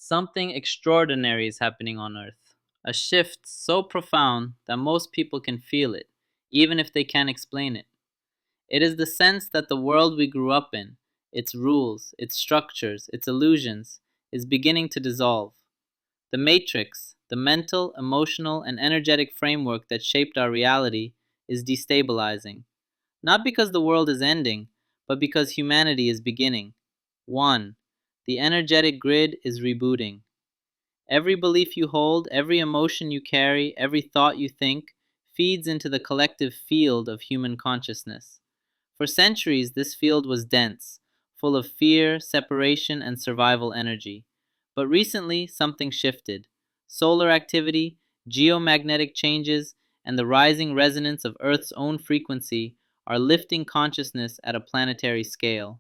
Something extraordinary is happening on Earth. A shift so profound that most people can feel it, even if they can't explain it. It is the sense that the world we grew up in, its rules, its structures, its illusions, is beginning to dissolve. The matrix, the mental, emotional, and energetic framework that shaped our reality, is destabilizing. Not because the world is ending, but because humanity is beginning. 1. The energetic grid is rebooting. Every belief you hold, every emotion you carry, every thought you think, feeds into the collective field of human consciousness. For centuries, this field was dense, full of fear, separation, and survival energy. But recently, something shifted. Solar activity, geomagnetic changes, and the rising resonance of Earth's own frequency are lifting consciousness at a planetary scale.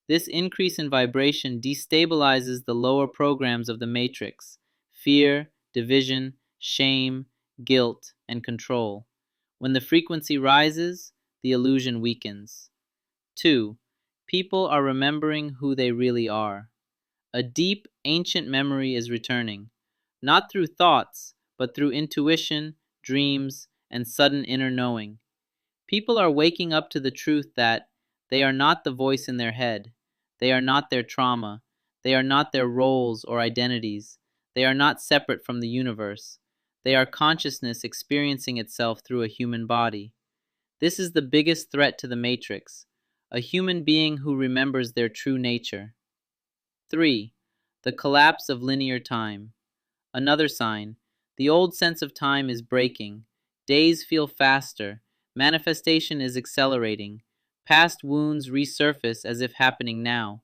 This increase in vibration destabilizes the lower programs of the matrix: fear, division, shame, guilt, and control. When the frequency rises, the illusion weakens. 2. People are remembering who they really are. A deep, ancient memory is returning, not through thoughts, but through intuition, dreams, and sudden inner knowing. People are waking up to the truth that they are not the voice in their head. They are not their trauma. They are not their roles or identities. They are not separate from the universe. They are consciousness experiencing itself through a human body. This is the biggest threat to the matrix: a human being who remembers their true nature. 3. The collapse of linear time. Another sign: the old sense of time is breaking. Days feel faster. Manifestation is accelerating. Past wounds resurface as if happening now.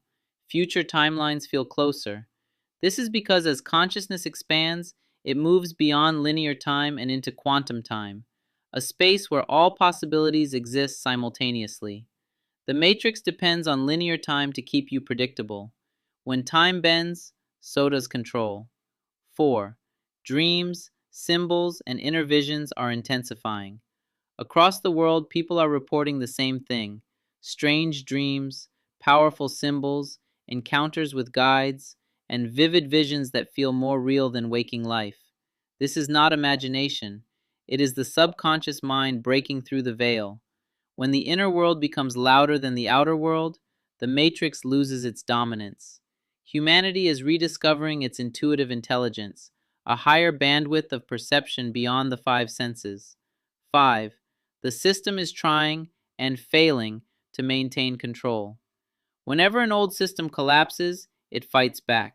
Future timelines feel closer. This is because as consciousness expands, it moves beyond linear time and into quantum time, a space where all possibilities exist simultaneously. The matrix depends on linear time to keep you predictable. When time bends, so does control. 4. Dreams, symbols, and inner visions are intensifying. Across the world, people are reporting the same thing: strange dreams, powerful symbols, encounters with guides, and vivid visions that feel more real than waking life. This is not imagination, it is the subconscious mind breaking through the veil. When the inner world becomes louder than the outer world, the matrix loses its dominance. Humanity is rediscovering its intuitive intelligence, a higher bandwidth of perception beyond the five senses. 5. The system is trying and failing to maintain control. Whenever an old system collapses, it fights back.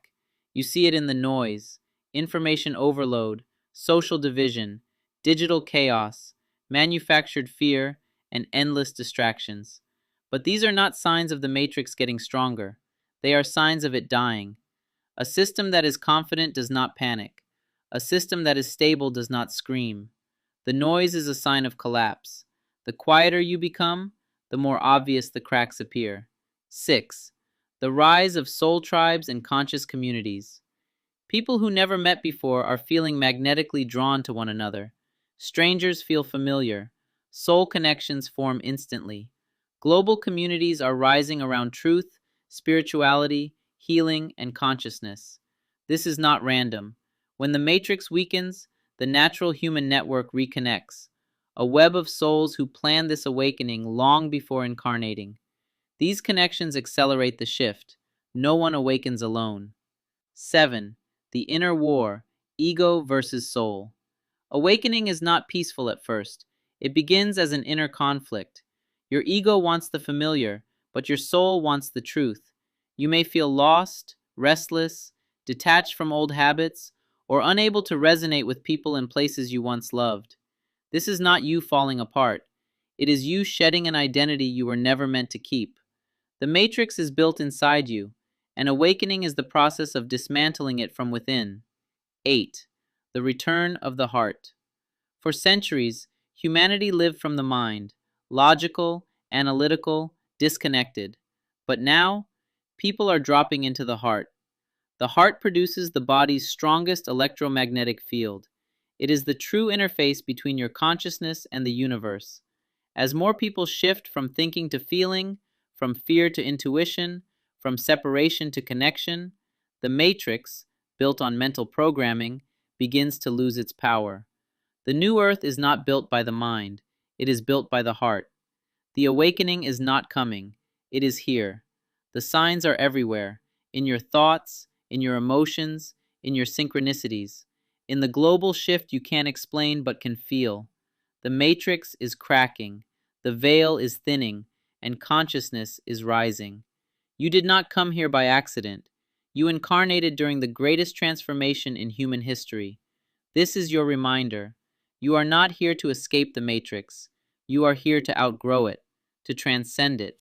You see it in the noise: information overload, social division, digital chaos, manufactured fear, and endless distractions. But these are not signs of the matrix getting stronger. They are signs of it dying. A system that is confident does not panic. A system that is stable does not scream. The noise is a sign of collapse. The quieter you become, the more obvious the cracks appear. 6. The rise of soul tribes and conscious communities. People who never met before are feeling magnetically drawn to one another. Strangers feel familiar. Soul connections form instantly. Global communities are rising around truth, spirituality, healing, and consciousness. This is not random. When the matrix weakens, the natural human network reconnects, a web of souls who planned this awakening long before incarnating. These connections accelerate the shift. No one awakens alone. 7. The inner war: ego versus soul. Awakening is not peaceful at first. It begins as an inner conflict. Your ego wants the familiar, but your soul wants the truth. You may feel lost, restless, detached from old habits, or unable to resonate with people and places you once loved. This is not you falling apart. It is you shedding an identity you were never meant to keep. The matrix is built inside you, and awakening is the process of dismantling it from within. 8. The return of the heart. For centuries, humanity lived from the mind: logical, analytical, disconnected. But now, people are dropping into the heart. The heart produces the body's strongest electromagnetic field. It is the true interface between your consciousness and the universe. As more people shift from thinking to feeling, from fear to intuition, from separation to connection, the matrix, built on mental programming, begins to lose its power. The new earth is not built by the mind, it is built by the heart. The awakening is not coming, it is here. The signs are everywhere, in your thoughts, in your emotions, in your synchronicities, in the global shift you can't explain but can feel. The matrix is cracking, the veil is thinning, and consciousness is rising. You did not come here by accident. You incarnated during the greatest transformation in human history. This is your reminder. You are not here to escape the matrix. You are here to outgrow it, to transcend it,